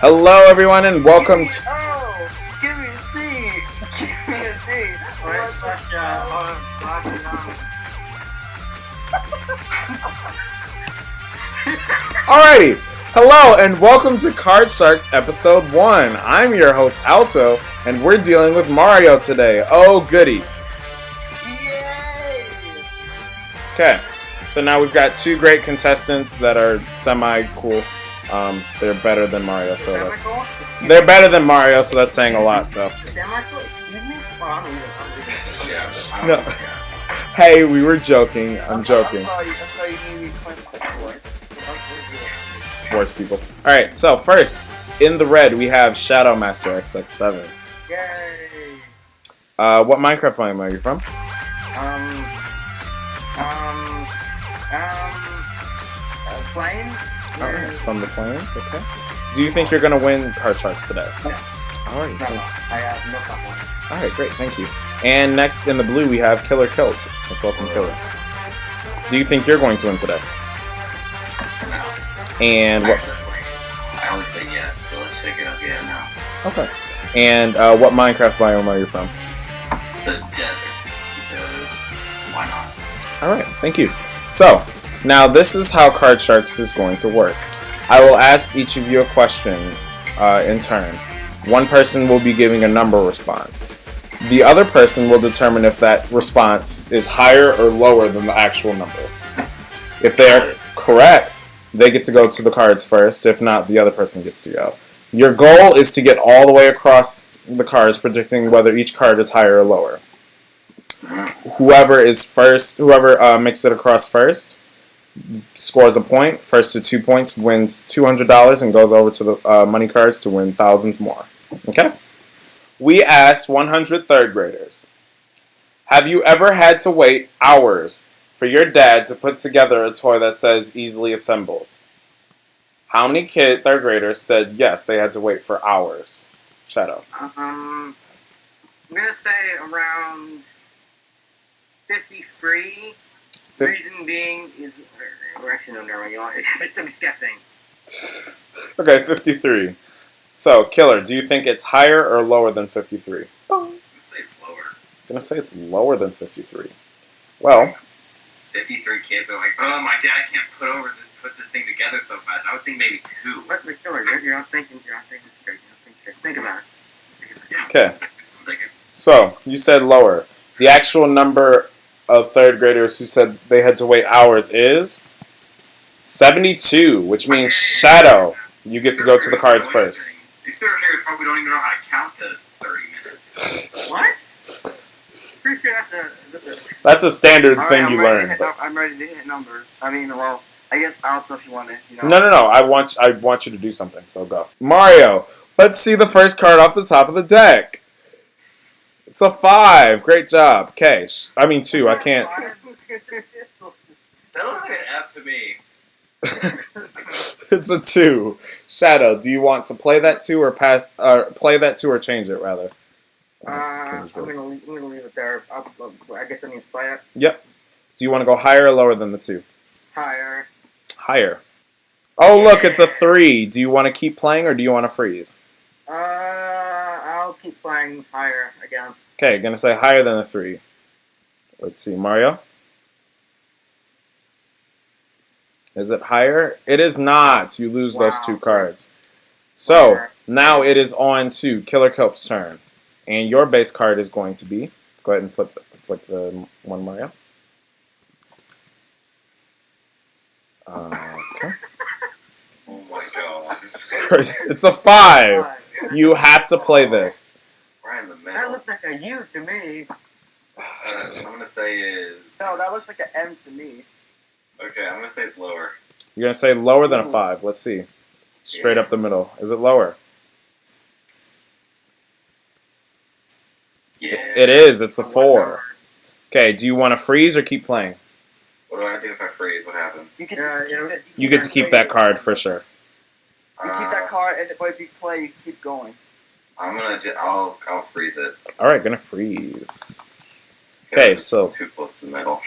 Hello, everyone, and welcome to... Give me a C! Give me a D! Alrighty! Hello, and welcome to Card Sharks Episode 1. I'm your host, Alto, and we're dealing with Mario today. Oh, goody. Yay! Okay, so now we've got two great contestants that are semi-cool. They're better than Mario, so that's... They're better than Mario, so that's saying a lot, so... No. Hey, we were joking. I'm joking. I'm sorry, you need to explain this before. Worse people. Alright, so first, in the red, we have Shadow Master XX7. Yay! What Minecraft biome are you from? Planes? Alright, from the plains, okay. Do you think you're gonna win Card Sharks today? No. Alright, No, I have no problem. alright, great, thank you. And next in the blue, we have Killer Kilt. Let's welcome Killer. Do you think you're going to win today? No. And what? I always say yes, so let's take it up. Yeah, no. Okay. And what Minecraft biome are you from? The desert, because why not? Alright, thank you. So, now this is how Card Sharks is going to work. I will ask each of you a question in turn. One person will be giving a number response. The other person will determine if that response is higher or lower than the actual number. If they are correct, they get to go to the cards first. If not, the other person gets to go. Your goal is to get all the way across the cards, predicting whether each card is higher or lower. Whoever is first, whoever makes it across first, scores a point. First to 2 points wins $200 and goes over to the money cards to win thousands more. Okay? We asked 100 third graders, have you ever had to wait hours for your dad to put together a toy that says easily assembled? How many third graders said yes, they had to wait for hours? Shadow. I'm gonna say around 53. Reason being is, or actually no, never mind. You know, I'm just guessing. Okay, 53. So, Killer, do you think it's higher or lower than 53? I'm gonna say it's lower. I'm going to say it's lower than 53. Well, 53 kids are like, oh, my dad can't put this thing together so fast. I would think maybe 2. What, Killer? You're not thinking straight. Think about it. okay. I'm thinking. So, you said lower. The actual number of third graders who said they had to wait hours is 72, which means Shadow, you get to go to the cards first. These third graders probably don't even know how to count to 30 minutes. What? Pretty sure that's a That's a standard Alright, thing you learn. I'm ready to hit numbers. I mean, well, I guess Alto if you want to, you know. No. I want you to do something, so go. Mario, let's see the first card off the top of the deck. It's a 5. Great job. Okay. 2. I can't. That looks like an F to me. It's a 2. Shadow, do you want to play that 2 or play that 2 or change it rather? I'm gonna leave it there. I guess that means play it. Yep. Do you want to go higher or lower than the 2? Higher. Higher. Oh, look, it's a 3. Do you want to keep playing or do you want to freeze? I'll keep playing higher again. Okay, gonna say higher than a 3. Let's see, Mario. Is it higher? It is not. You lose those 2 cards. So, now it is on to Killer Kelp's turn. And your base card is going to be... Go ahead and flip the one, Mario. Okay. Oh my god. It's a 5. You have to play this. Right in the middle. That looks like a U to me. I'm gonna say is... No, that looks like an M to me. Okay, I'm gonna say it's lower. You're going to say lower than a 5. Let's see. Straight up the middle. Is it lower? Yeah. It is. It's a 4. Okay, do you want to freeze or keep playing? What do I do if I freeze? What happens? You can just keep it. You get to keep that card for sure. You keep that card, but if you play, you keep going. I'll freeze it. Alright, gonna freeze. Okay, so too close to the middle.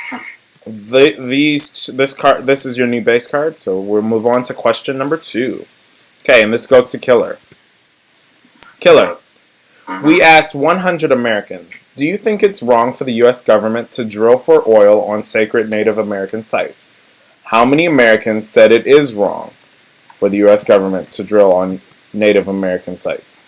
this is your new base card, so we'll move on to question number 2. Okay, and this goes to Killer. Killer, we asked 100 Americans, do you think it's wrong for the U.S. government to drill for oil on sacred Native American sites? How many Americans said it is wrong for the U.S. government to drill on Native American sites?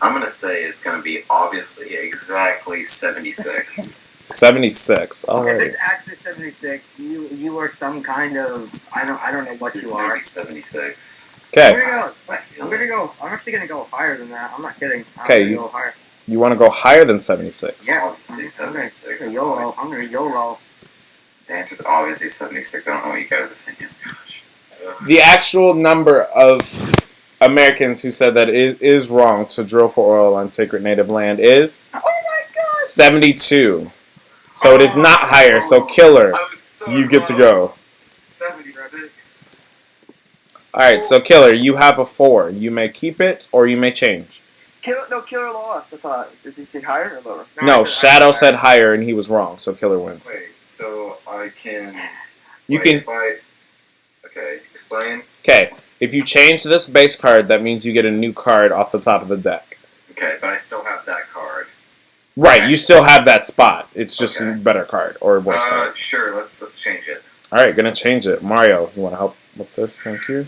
I'm going to say it's going to be obviously exactly 76. 76. All If right. it's actually 76, you are some kind of I don't know what It's you going to are. be 76. Okay. I'm actually gonna go higher than that. I'm not kidding. Okay, I'm gonna go higher. You want to go higher than 76? Yeah. Obviously 76. I'm It's gonna YOLO. obvious. I'm gonna YOLO. The answer's obviously 76. I don't know what you guys are thinking. Gosh. The actual number of Americans who said that it is wrong to drill for oil on sacred native land is Oh my god! 72. So it is not higher. So Killer, I was so you get to go. close. 76. Alright, so Killer, you have a 4. You may keep it or you may change. Killer lost, I thought. Did he say higher or lower? No, Shadow said higher and he was wrong, so Killer wins. Wait, so I can... You wait, can... If I... Okay, explain. Okay, if you change this base card, that means you get a new card off the top of the deck. Okay, but I still have that card. Right, you still have that spot. It's just Okay. a better card or a worse card. Sure, let's change it. Alright, gonna change it. Mario, you want to help with this? Thank you.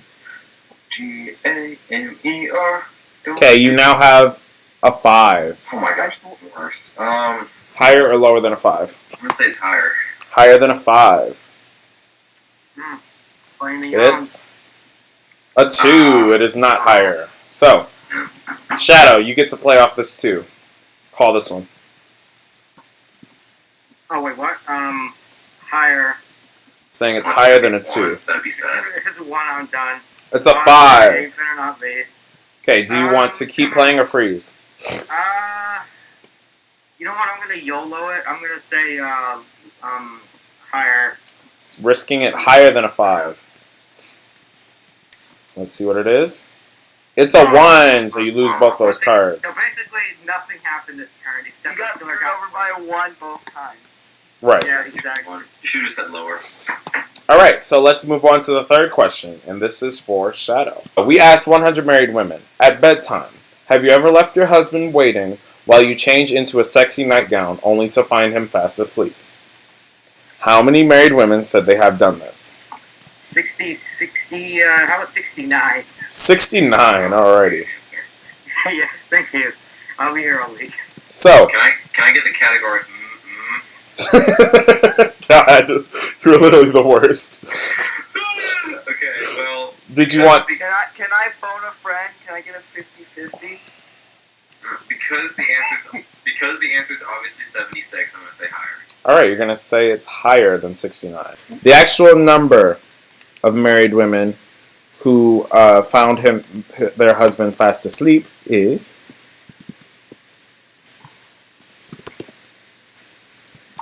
Gamer. Okay, you now have a 5. Oh my gosh, it's worse. Higher or lower than a 5? I'm gonna say it's higher. Higher than a 5. Playing me on. It's a 2. It is not higher. So, Shadow, you get to play off this 2. Call this one. Oh wait, what? Higher. Saying it's higher than a 2. That'd be sad. If it's a 1, I'm done. It's a 5. It better not be. Okay, do you want to keep playing or freeze? You know what? I'm gonna YOLO it. I'm gonna say higher. Risking it higher than a 5. Let's see what it is. It's a 1, so you lose both those cards. So basically, nothing happened this turn except You got Killer screwed over by a 1 both times. Right. Yeah, exactly. You should have said lower. Alright, so let's move on to the third question, and this is for Shadow. We asked 100 married women, at bedtime, have you ever left your husband waiting while you change into a sexy nightgown only to find him fast asleep? How many married women said they have done this? 60, how about 69? 69, alrighty. Answer. Yeah, thank you. I'll be here all week. So, Can I get the category? God, you're literally the worst. Okay, well. Did you want... Can I phone a friend? Can I get a 50-50? Because the answer is obviously 76, I'm gonna say higher. Alright, you're going to say it's higher than 69. The actual number of married women who found their husband fast asleep is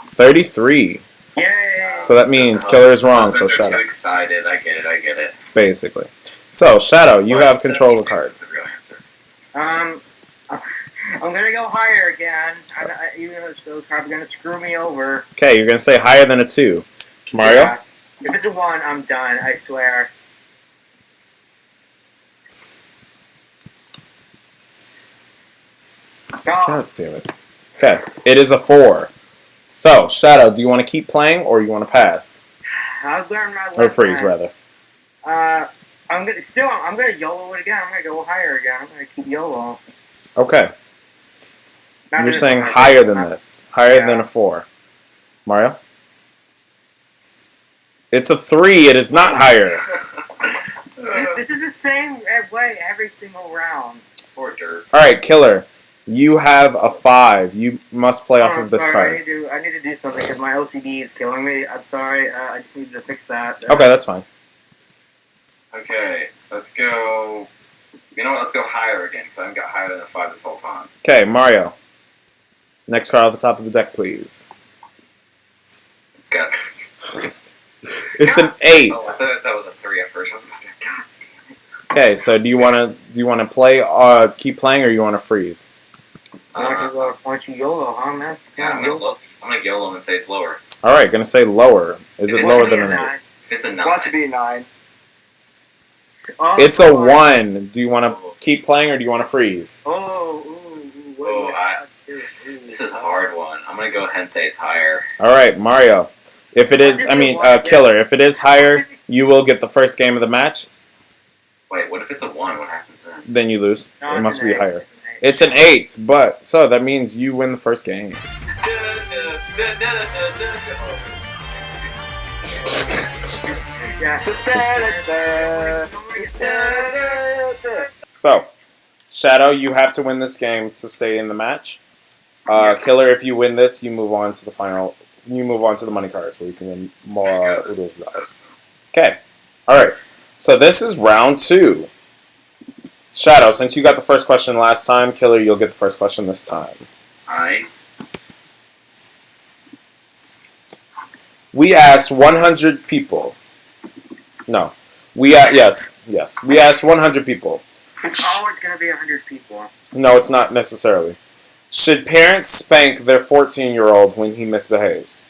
33. Yay! So that means Killer is wrong, so Husbands are Shadow. too excited. I get it. Basically. So, Shadow, you Well, have control of the 76 cards. is the real answer. I'm gonna go higher again. Even though it's probably gonna screw me over. Okay, you're going to say higher than a 2. Mario? Yeah. If it's a 1, I'm done. I swear. God damn it. Okay, it is a 4. So, Shadow, do you want to keep playing or you want to pass? I've learned my lesson. Or freeze, rather. I'm gonna YOLO it again. I'm gonna go higher again. I'm gonna keep YOLO. Okay. Not You're this saying one, higher than not- this. Higher Yeah. than a 4. Mario? It's a 3. It is not higher. This is the same way every single round. Poor dirt. Alright, Killer. You have a 5. You must play off Oh, of this sorry, card. I need to do something because my OCD is killing me. I'm sorry. I just needed to fix that. Okay, that's fine. Okay, let's go. You know what? Let's go higher again because I haven't got higher than a 5 this whole time. Okay, Mario. Next card off the top of the deck, please. It's got. It's an 8. Oh, I thought that was a 3 at first. I was about to. God damn it. Okay, so do you want to play? Keep playing, or you want to freeze? Why don't you YOLO, huh, man? Yeah, I'm gonna YOLO and say it's lower. All right, gonna say lower. Is it lower than an 8? If it's a 9. Want to be a 9. Oh, It's a God. 1. Do you want to keep playing or do you want to freeze? Oh, This is a hard one. I'm gonna go ahead and say it's higher. All right, Mario. If it is, Killer, if it is higher, you will get the first game of the match. Wait, what if it's a 1? What happens then? Then you lose. No, It must it's an be eight. higher. It's an 8, but so that means you win the first game. Yeah. So, Shadow, you have to win this game to stay in the match. Killer, if you win this, you move on to the final. You move on to the money cards where you can win more. Okay. All right. So this is round 2. Shadow, since you got the first question last time, Killer, you'll get the first question this time. Alright. We asked 100 people. No. Yes. We asked 100 people. It's always going to be 100 people. No, it's not necessarily. Should parents spank their 14-year-old when he misbehaves?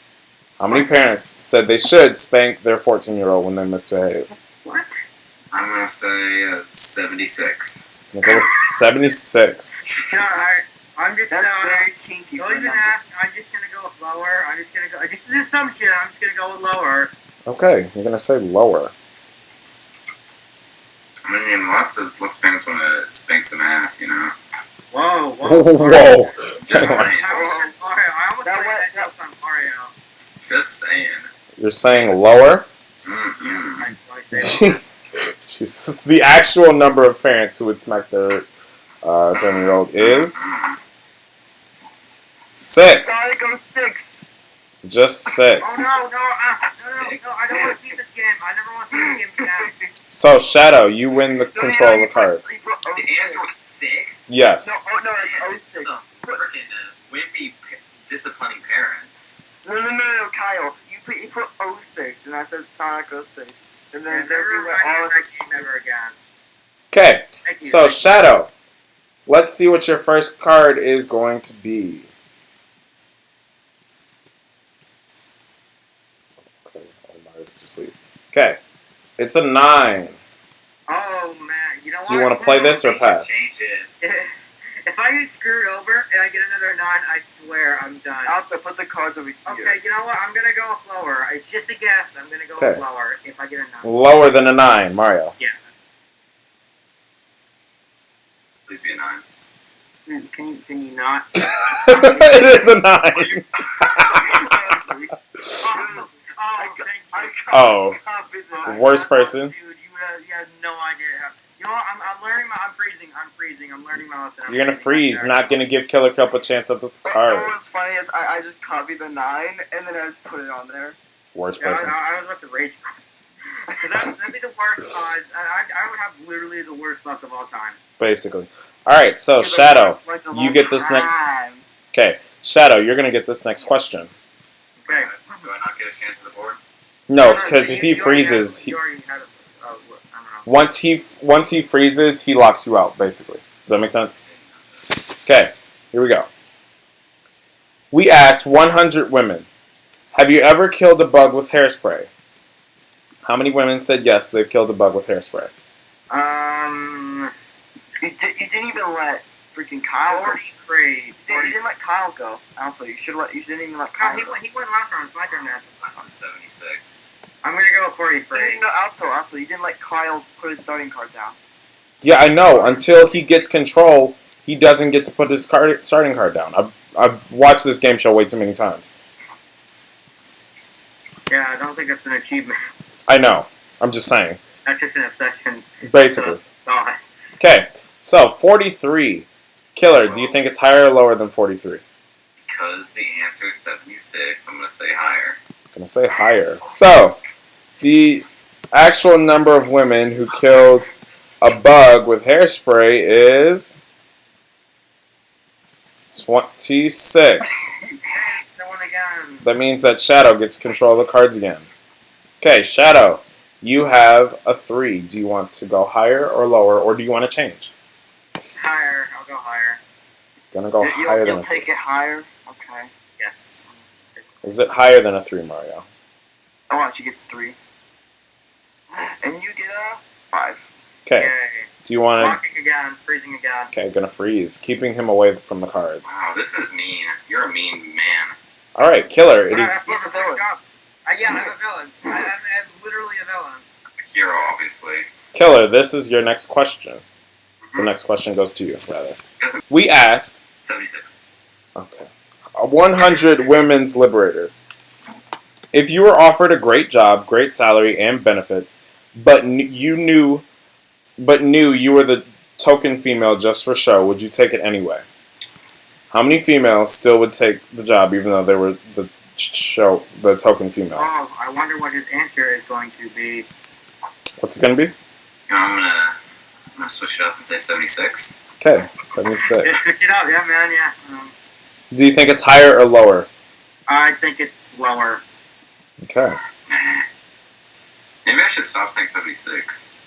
How many parents said they should spank their 14-year-old when they misbehave? What? I'm gonna say 76. We'll go with 76. No, I'm just That's very kinky don't for a even number. ask. I'm just gonna go with lower. I'm just gonna go. Just an assumption. I'm just gonna go with lower. Okay, you're gonna say lower. I mean, lots of parents want to spank some ass, you know? Whoa, Whoa. Just saying. I almost That said that on Mario. Just saying. You're saying lower? Mm-mm. Jesus. The actual number of parents who would smack their 7-year-old is 6. Sonic 06. Just 6. Oh no, I don't want to see this game. I never want to see this game again. So, Shadow, you win the control of the cards. The answer was 6? Yes. No, Man, it's this is 06. some freaking wimpy, disciplining parents. No, Kyle. You put 06, and I said Sonic 06. And then Never Jeremy run went all that game ever again. Okay, Thank you. so Shadow, let's see what your first card is going to be. Okay, it's a 9. Oh man, you know what? Do you want to play this or pass? Change it. If I get screwed over and I get another 9, I swear I'm done. Alto, put the cards over here. Okay, you know what? I'm gonna go with lower. It's just a guess. I'm gonna go Okay. with lower if I get a 9. Lower than a 9, Mario. Yeah. Please be a 9. Can you not? It is a 9. Oh. Oh. Worst person. Dude, you have no idea. You know what? I'm learning my. I'm freezing. I'm learning my lesson. You're gonna freeze, not gonna give Killer Cup a chance at the card. What was funny is I just copied the 9 and then I put it on there. Worst Yeah, person. I was about to rage. Because that'd be the worst odds. I would have literally the worst luck of all time. Basically. Alright, so Shadow, you get this next. Okay, Shadow, you're gonna get this next question. Okay. Do I not get a chance at the board? No, because if he freezes, You already had I don't know. once he freezes, he locks you out. Basically, does that make sense? Okay, here we go. We asked 100 women, "Have you ever killed a bug with hairspray?" How many women said yes, they've killed a bug with hairspray? You didn't even let freaking Kyle go. 43. You didn't let Kyle go. Alto, you didn't even let Kyle He go. went last round. It's my turn to answer. I said 76. I'm gonna go with 43. No, Alto, you didn't let Kyle put his starting card down. Yeah, I know. Until he gets control, he doesn't get to put his starting card down. I've watched this game show way too many times. Yeah, I don't think that's an achievement. I know. I'm just saying. That's just an obsession. Basically. God. Okay, so 43. Killer, do you think it's higher or lower than 43? Because the answer is 76, I'm going to say higher. I'm going to say higher. So, the actual number of women who killed a bug with hairspray is 26. That one again. That means that Shadow gets control of the cards again. Okay, Shadow, you have a 3. Do you want to go higher or lower, or do you want to change? Higher. I'll go higher. Gonna go higher than You'll a take 3. it higher? Okay. Yes. Is it higher than a 3, Mario? I want you to get to 3. And you get a 5. Okay. Yay. Do you want to... Locking again, freezing again. Okay, gonna freeze. Keeping him away from the cards. Wow, this is mean. You're a mean man. Alright, Killer, it But is... He's a villain. Yeah, I'm a villain. I'm literally a villain. A hero, obviously. Killer, this is your next question. The next question goes to you, rather. We asked... 76. Okay. 100 women's liberators. If you were offered a great job, great salary, and benefits, but you knew you were the token female just for show, would you take it anyway? How many females still would take the job even though they were the token female? Oh, I wonder what his answer is going to be. What's it gonna be? I'm gonna switch it up and say 76. Okay, 76. Just switch it up, yeah, man, yeah. Do you think it's higher or lower? I think it's lower. Okay. Maybe I should stop saying 76.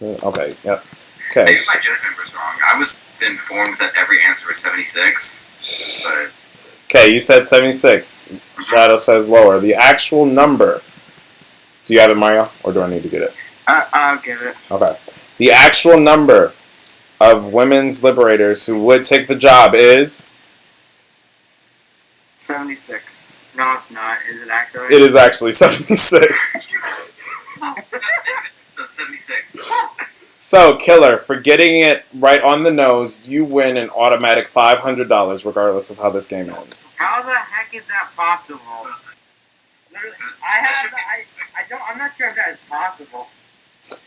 Okay, yep. Okay. Maybe my judgment was wrong. I was informed that every answer was 76. But Okay, you said 76. Shadow says lower. The actual number. Do you have it, Mario? Or do I need to get it? I'll get it. Okay. The actual number of women's liberators who would take the job is... 76. No, it's not. Is it actually? It is actually 76. 76. So, Killer, for getting it right on the nose, you win an automatic $500 regardless of how this game ends. How the heck is that possible? Literally, I'm not sure if that is possible.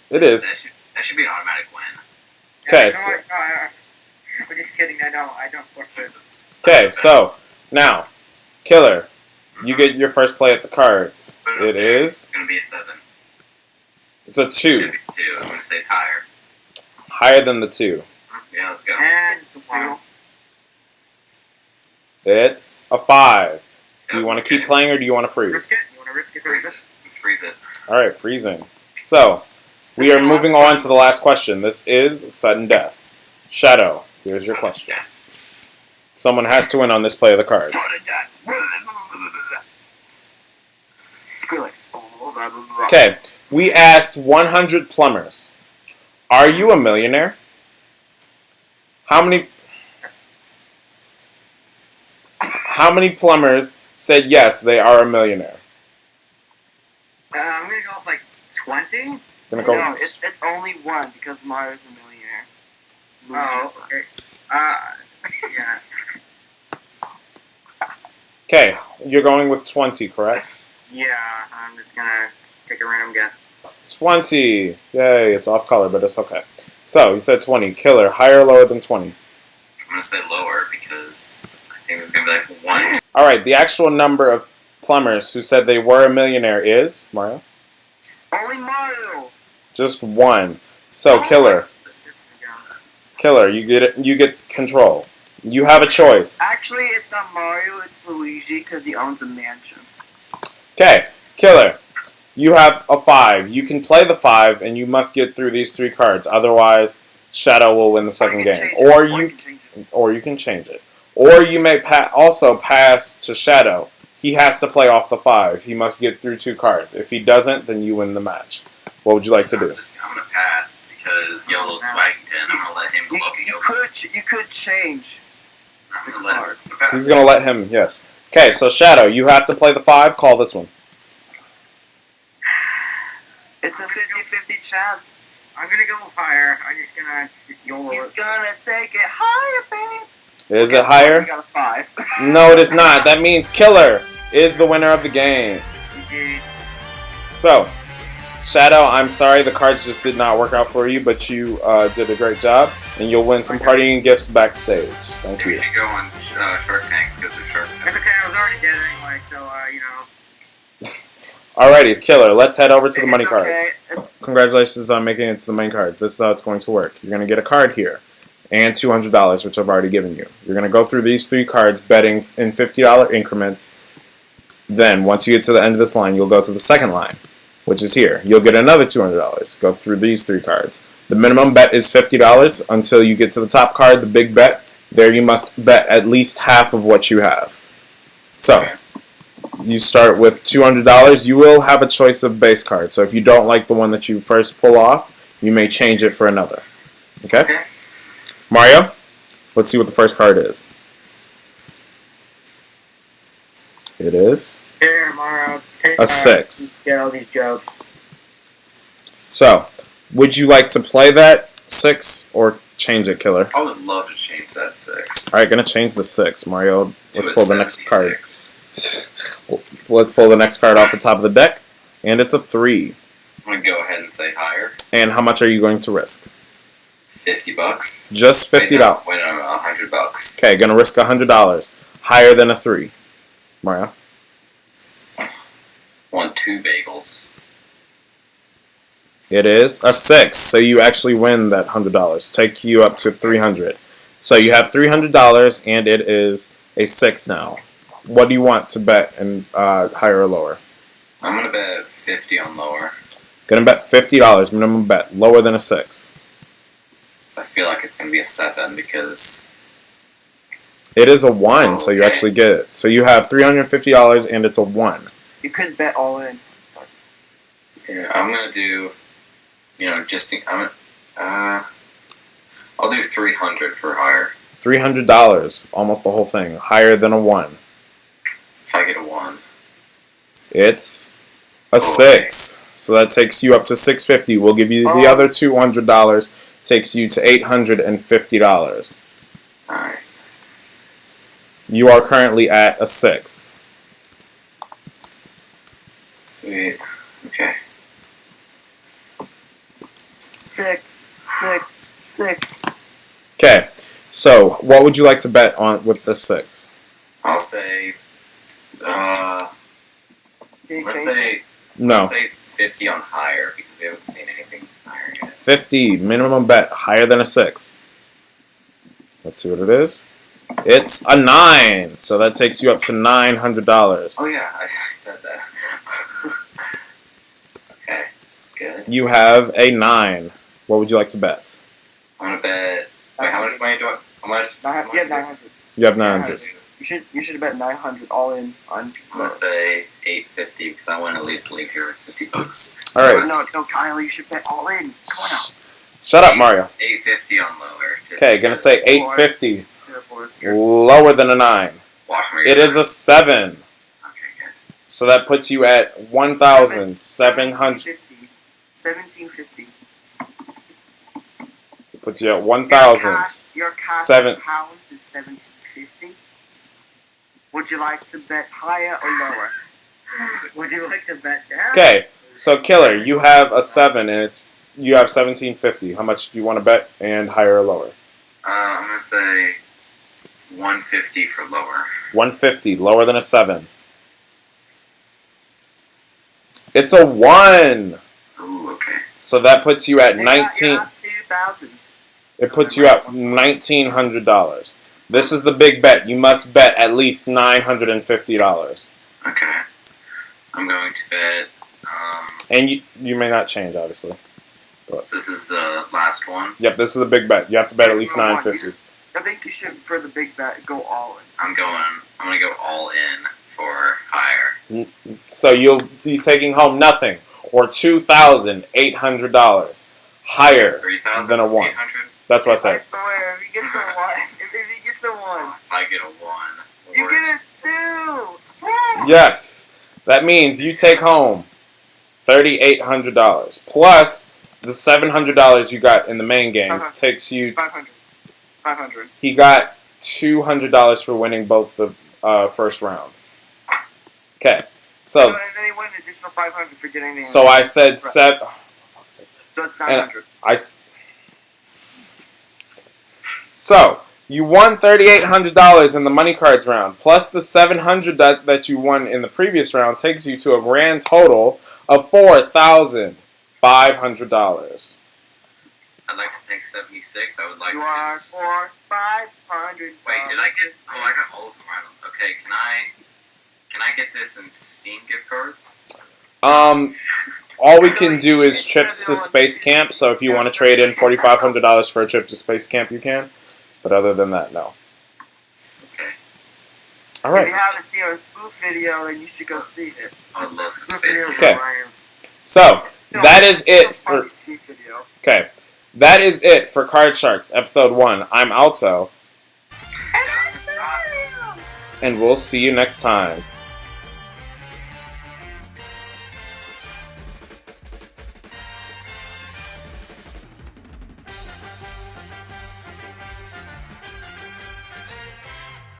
It is. That should be an automatic win. Okay, Yeah, so- we're just kidding. I don't work for it. Okay, so, now, Killer, you get your first play at the cards. It is... It's gonna be a 7. It's a 2. It's gonna be 2. I'm gonna say tire. Higher than the 2. Yeah, let's go. And it's a 1. It's a 5. Do you want to keep Okay. playing or do you want to freeze? Risk it? You want to risk it? Freeze it. Let's freeze it. Alright, freezing. So, we are moving on to the last question. This is sudden death. Shadow, here's your question. Someone has to win on this play of the cards. Sudden death. Skrillex. Okay, we asked 100 plumbers. Are you a millionaire? How many plumbers said yes, they are a millionaire? I'm gonna go with like 20. Gonna go. No, it's only 1 because Mario's a millionaire. Oh, okay. Yeah. Okay, you're going with 20, correct? Yeah, I'm just gonna take a random guess. 20. Yay, it's off color, but it's okay. So, you said 20. Killer, higher or lower than 20? I'm gonna say lower because I think there's gonna be like 1. Alright, the actual number of plumbers who said they were a millionaire is, Mario? Only Mario. Just 1. So, Killer, you get control. You have a choice. Actually, it's not Mario, it's Luigi because he owns a mansion. Okay, Killer, you have a 5. You can play the 5, and you must get through these 3 cards. Otherwise, Shadow will win the second game. Or you can change it. Or you may also pass to Shadow. He has to play off the 5. He must get through 2 cards. If he doesn't, then you win the match. What would you like to do? I'm gonna pass because YOLO Swaggington. I'm gonna let him go up. You could change. I'm gonna let him pass. He's going to let him, yes. Okay, so Shadow, you have to play the 5. Call this one. It's a 50-50 chance. I'm gonna go higher. I'm just gonna YOLO He's it. gonna take it higher, babe. Is Okay, it so higher? We got a 5. No, it is not. That means Killer is the winner of the game. GG. So, Shadow, I'm sorry the cards just did not work out for you, but you did a great job, and you'll win some partying gifts backstage. Thank Maybe you. we should go on Shark Tank because it's Shark That's Tank. okay. I was already dead anyway, so you know. Alrighty, Killer, let's head over to the money It's cards. okay. Congratulations on making it to the main cards. This is how it's going to work. You're going to get a card here, and $200, which I've already given you. You're going to go through these 3 cards, betting in $50 increments. Then, once you get to the end of this line, you'll go to the second line, which is here. You'll get another $200. Go through these 3 cards. The minimum bet is $50 until you get to the top card, the big bet. There you must bet at least half of what you have. So, You start with $200. You will have a choice of base card. So if you don't like the one that you first pull off, you may change it for another. Okay? Okay. Mario, let's see what the first card is. It is Here, Mario. a 6. Get all these jokes. So, would you like to play that 6 or change it, Killer? I would love to change that 6. Alright, gonna change the 6. Mario, let's To a pull the next card. 76. Let's pull the next card off the top of the deck. And it's a 3. I'm gonna go ahead and say higher. And how much are you going to risk? $50. Just $50. Wait, no, $100. Okay, gonna risk $100. Higher than a 3. Mario? Want 2 bagels. It is a 6, so you actually win that $100. Take you up to $300. So you have $300, and it is a 6 now. What do you want to bet, and higher or lower? I'm gonna bet 50 on lower. Gonna bet $50 minimum bet, lower than a 6. I feel like it's gonna be a 7 because It is a 1, Oh, so you okay. actually get it. So you have $350, and it's a 1. You could bet all in. Sorry. yeah, I'm gonna do, I'll do 300 for higher. $300, almost the whole thing, higher than a 1. If I get a 1. It's a 6. So that takes you up to $650. We'll give you the other $200. Takes you to $850. Nice. You are currently at a 6. Sweet. Okay. 6, 6, 6. Okay. So what would you like to bet on with the 6? I'll say, Can you let's change it? say, No. let's say 50 on higher because we haven't seen anything higher yet. 50 minimum bet, higher than a 6. Let's see what it is. It's a 9. So that takes you up to $900. Oh yeah, I said that. Okay, good. You have a 9. What would you like to bet? I'm gonna bet. Wait, how much money do I? How much? You have 900. You have 900. You should bet 900 all in on. I'm gonna say 850 because I want to at least leave here with $50. All right. No, Kyle, you should bet all in. Come on now. Shut up, Mario. 850 on lower. Okay, gonna say 850. Scared. Lower than a 9. Watch me. It is a 7. Okay, good. So that puts you at 1,700. 1750. Puts you at 1,000. Your cash Seven- pounds is 1750. Would you like to bet higher or lower? Would you like to bet down? Okay, so Killer, you have a 7 and you have 1,750. How much do you want to bet, and higher or lower? I'm gonna say 150 for lower. 150, lower than a 7. It's a 1. Ooh, okay. So that puts you at You're 19. not 2,000. It puts you at $1,900. This is the big bet. You must bet at least $950. Okay. I'm going to bet. And you may not change, obviously. This is the last one. Yep, this is the big bet. You have to bet at least Zero one. $950. I think you should, for the big bet, go all in. I'm gonna go all in for higher. So you'll be taking home nothing, or $2,800 higher 3,000. than a 1. 800. That's what I I said. swear, if he gets a 1, if he gets a 1, If I get a 1, you get a 2. Woo! Yes, that means you take home $3,800 plus the $700 you got in the main game takes you. 500. 500. He got $200 for winning both the first rounds. Okay, so And then he won an additional 500 for getting the. so I said seven. Oh, for fuck's sake. So it's 900. So you won $3,800 in the money cards round, plus the $700 that you won in the previous round takes you to a grand total of $4,500. I'd like to think 76. I would like You to. are for 500. Wait, did I get? Oh, I got all of them right. Okay, can I get this in Steam gift cards? All we can do is trips to Space Camp. So if you want to trade in $4,500 for a trip to Space Camp, you can. But other than that, no. Okay. All right. If you haven't seen our spoof video, then you should go see it. Oh, Los Spoof Space video Kid. Okay. Ryan. So No, that is it's it a for. funny spoof video. Okay, that is it for Card Sharks episode 1. I'm Alto, and we'll see you next time.